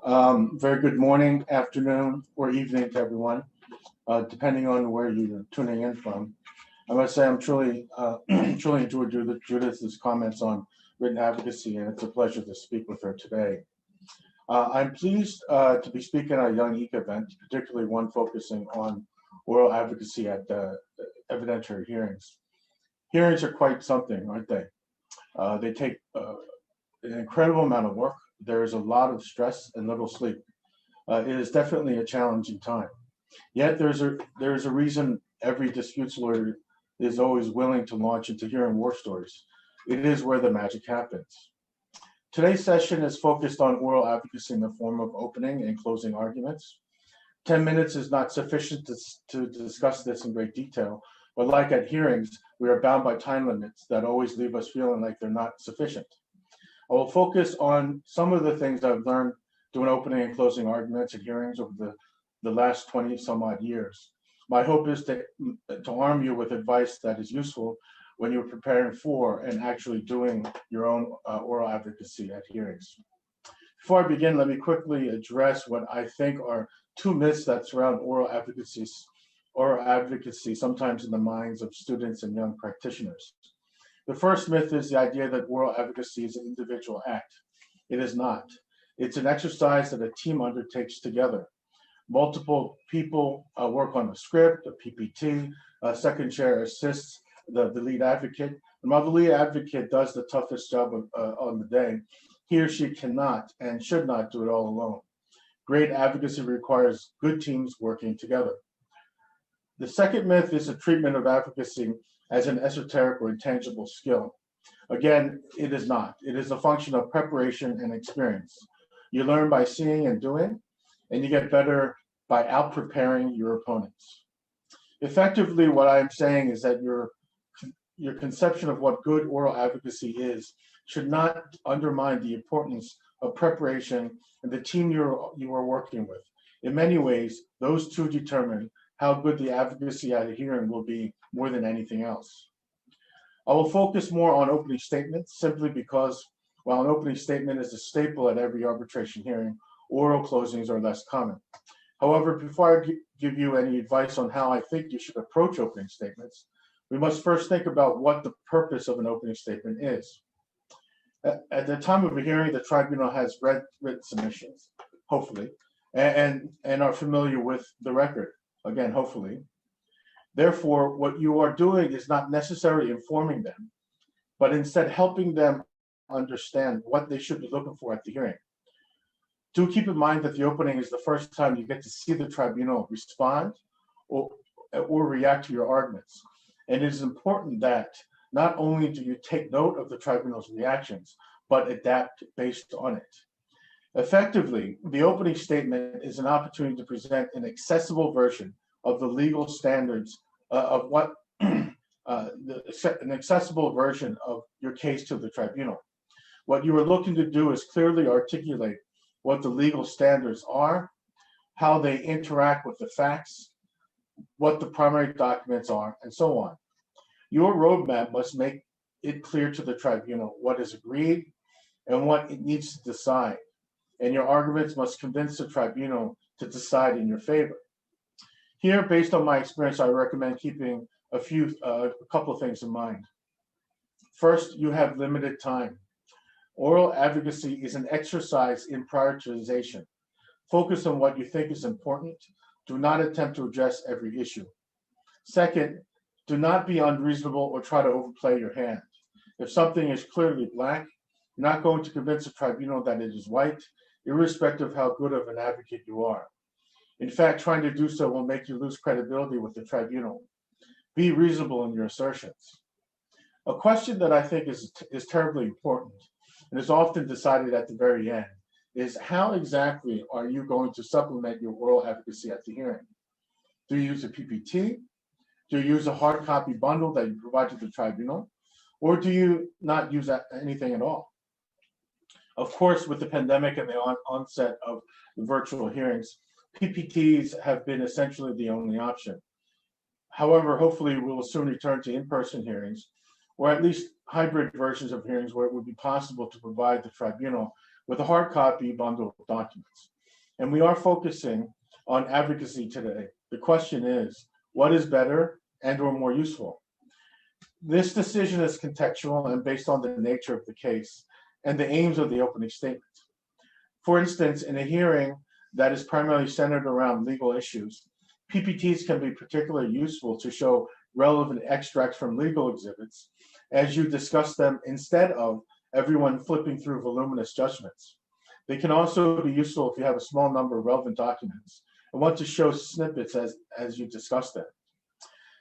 Very good morning, afternoon, or evening to everyone, depending on where you're tuning in from. I must say I'm truly enjoyed Judith's comments on written advocacy, and it's a pleasure to speak with her today. I'm pleased to be speaking at a Young ICCA event, particularly one focusing on oral advocacy at evidentiary hearings. Hearings are quite something, aren't they? They take an incredible amount of work. There is a lot of stress and little sleep. It is definitely a challenging time. Yet there is a reason every disputes lawyer is always willing to launch into hearing war stories. It is where the magic happens. Today's session is focused on oral advocacy in the form of opening and closing arguments. 10 minutes is not sufficient to discuss this in great detail, but like at hearings, we are bound by time limits that always leave us feeling like they're not sufficient. I will focus on some of the things I've learned doing opening and closing arguments at hearings over the last 20 some odd years. My hope is to arm you with advice that is useful when you're preparing for and actually doing your own oral advocacy at hearings. Before I begin, let me quickly address what I think are two myths that surround oral advocacy, sometimes in the minds of students and young practitioners. The first myth is the idea that oral advocacy is an individual act. It is not. It's an exercise that a team undertakes together. Multiple people work on a script, a PPT, a second chair assists the lead advocate. And while the lead advocate does the toughest job on the day, he or she cannot and should not do it all alone. Great advocacy requires good teams working together. The second myth is a treatment of advocacy as an esoteric or intangible skill. Again, it is not. It is a function of preparation and experience. You learn by seeing and doing, and you get better by out-preparing your opponents. Effectively, what I'm saying is that your conception of what good oral advocacy is should not undermine the importance of preparation and the team you are working with. In many ways, those two determine how good the advocacy at a hearing will be more than anything else. I will focus more on opening statements simply because while an opening statement is a staple at every arbitration hearing, oral closings are less common. However, before I give you any advice on how I think you should approach opening statements, we must first think about what the purpose of an opening statement is. At the time of a hearing, the tribunal has read written submissions, hopefully, and are familiar with the record. Again, hopefully. Therefore, what you are doing is not necessarily informing them, but instead helping them understand what they should be looking for at the hearing. Do keep in mind that the opening is the first time you get to see the tribunal respond or react to your arguments. And it is important that not only do you take note of the tribunal's reactions, but adapt based on it. Effectively, the opening statement is an opportunity to present an accessible version of the legal standards an accessible version of your case to the tribunal. What you are looking to do is clearly articulate what the legal standards are, how they interact with the facts, what the primary documents are, and so on. Your roadmap must make it clear to the tribunal what is agreed and what it needs to decide. And your arguments must convince the tribunal to decide in your favor. Here, based on my experience, I recommend keeping a couple of things in mind. First, you have limited time. Oral advocacy is an exercise in prioritization. Focus on what you think is important. Do not attempt to address every issue. Second, do not be unreasonable or try to overplay your hand. If something is clearly black, you're not going to convince the tribunal that it is white, irrespective of how good of an advocate you are. In fact, trying to do so will make you lose credibility with the tribunal. Be reasonable in your assertions. A question that I think is terribly important and is often decided at the very end is how exactly are you going to supplement your oral advocacy at the hearing? Do you use a PPT? Do you use a hard copy bundle that you provide to the tribunal? Or do you not use anything at all? Of course, with the pandemic and the onset of the virtual hearings, PPTs have been essentially the only option. However, hopefully we will soon return to in-person hearings, or at least hybrid versions of hearings where it would be possible to provide the tribunal with a hard copy bundle of documents. and we are focusing on advocacy today. The question is, what is better and or more useful? This decision is contextual and based on the nature of the case and the aims of the opening statement. For instance, in a hearing that is primarily centered around legal issues, PPTs can be particularly useful to show relevant extracts from legal exhibits as you discuss them instead of everyone flipping through voluminous judgments. They can also be useful if you have a small number of relevant documents and want to show snippets as you discuss them.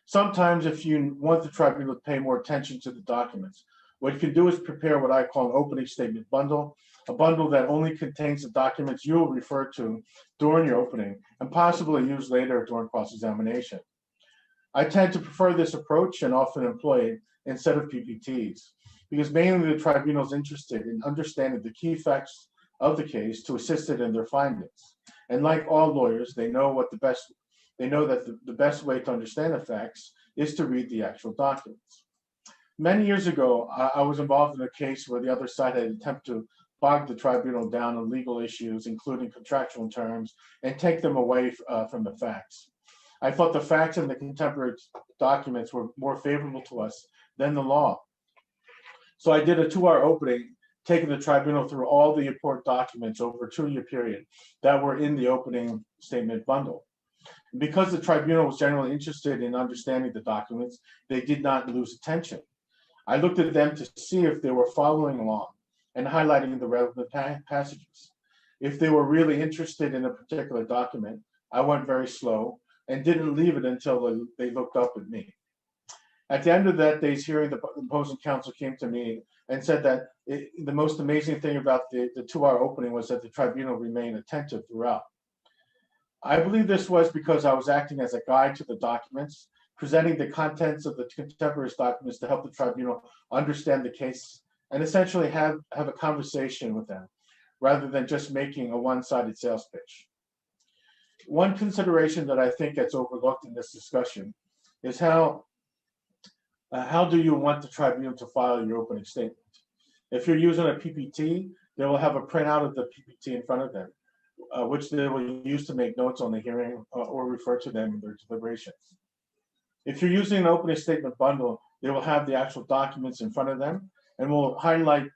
Sometimes if you want the tribunal to pay more attention to the documents, what you can do is prepare what I call an opening statement bundle, a bundle that only contains the documents you will refer to during your opening and possibly use later during cross-examination. I tend to prefer this approach and often employ it instead of PPTs because mainly the tribunal is interested in understanding the key facts of the case to assist it in their findings. And like all lawyers, they know that the best way to understand the facts is to read the actual documents. Many years ago, I was involved in a case where the other side had attempted to bog the tribunal down on legal issues, including contractual terms, and take them away from the facts. I thought the facts in the contemporary documents were more favorable to us than the law. So I did a 2-hour opening, taking the tribunal through all the important documents over a 2-year period that were in the opening statement bundle. Because the tribunal was generally interested in understanding the documents, they did not lose attention. I looked at them to see if they were following along and highlighting the relevant passages. If they were really interested in a particular document, I went very slow and didn't leave it until they looked up at me. At the end of that day's hearing, the opposing counsel came to me and said that the most amazing thing about the 2-hour opening was that the tribunal remained attentive throughout. I believe this was because I was acting as a guide to the documents, presenting the contents of the contemporaneous documents to help the tribunal understand the case and essentially have a conversation with them, rather than just making a one-sided sales pitch. One consideration that I think gets overlooked in this discussion is how do you want the tribunal to file your opening statement? If you're using a PPT, they will have a printout of the PPT in front of them, which they will use to make notes on the hearing or refer to them in their deliberations. If you're using an opening statement bundle, they will have the actual documents in front of them and will highlight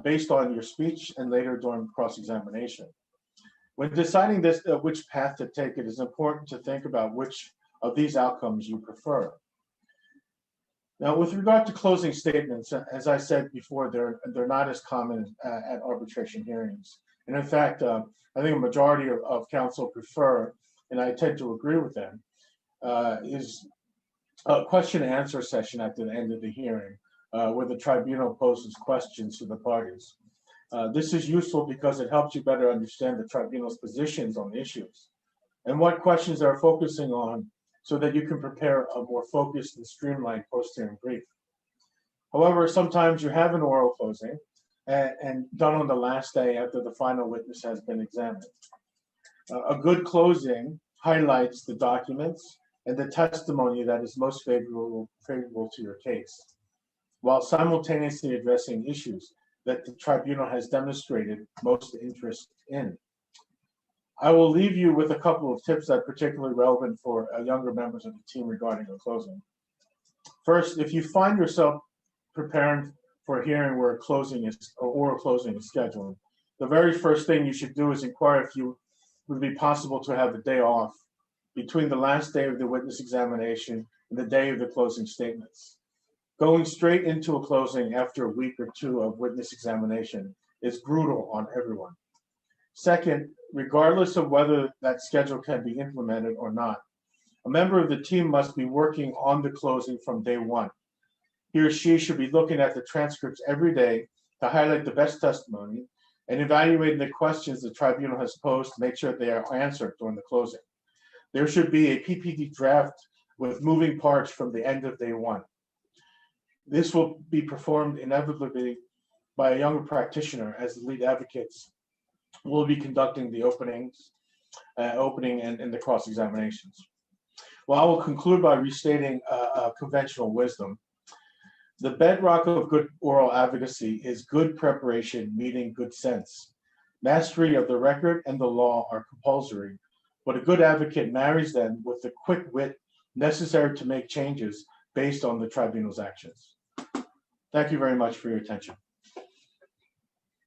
based on your speech and later during cross-examination. When deciding this, which path to take, it is important to think about which of these outcomes you prefer. Now, with regard to closing statements, as I said before, they're not as common at arbitration hearings. And in fact, I think a majority of counsel prefer, and I tend to agree with them, is a question and answer session at the end of the hearing, where the tribunal poses questions to the parties. This is useful because it helps you better understand the tribunal's positions on issues and what questions they're focusing on so that you can prepare a more focused and streamlined post-hearing brief. However, sometimes you have an oral closing and done on the last day after the final witness has been examined. A good closing highlights the documents and the testimony that is most favorable to your case, while simultaneously addressing issues that the tribunal has demonstrated most interest in. I will leave you with a couple of tips that are particularly relevant for younger members of the team regarding a closing. First, if you find yourself preparing for a hearing where oral closing is scheduled, the very first thing you should do is inquire if you would be possible to have a day off between the last day of the witness examination and the day of the closing statements. Going straight into a closing after a week or two of witness examination is brutal on everyone. Second, regardless of whether that schedule can be implemented or not, a member of the team must be working on the closing from day one. He or she should be looking at the transcripts every day to highlight the best testimony and evaluating the questions the tribunal has posed to make sure they are answered during the closing. There should be a PPT draft with moving parts from the end of day one. This will be performed inevitably by a younger practitioner, as the lead advocates will be conducting the opening and the cross-examinations. Well, I will conclude by restating conventional wisdom. The bedrock of good oral advocacy is good preparation meeting good sense. Mastery of the record and the law are compulsory, but a good advocate marries them with the quick wit necessary to make changes based on the tribunal's actions. Thank you very much for your attention.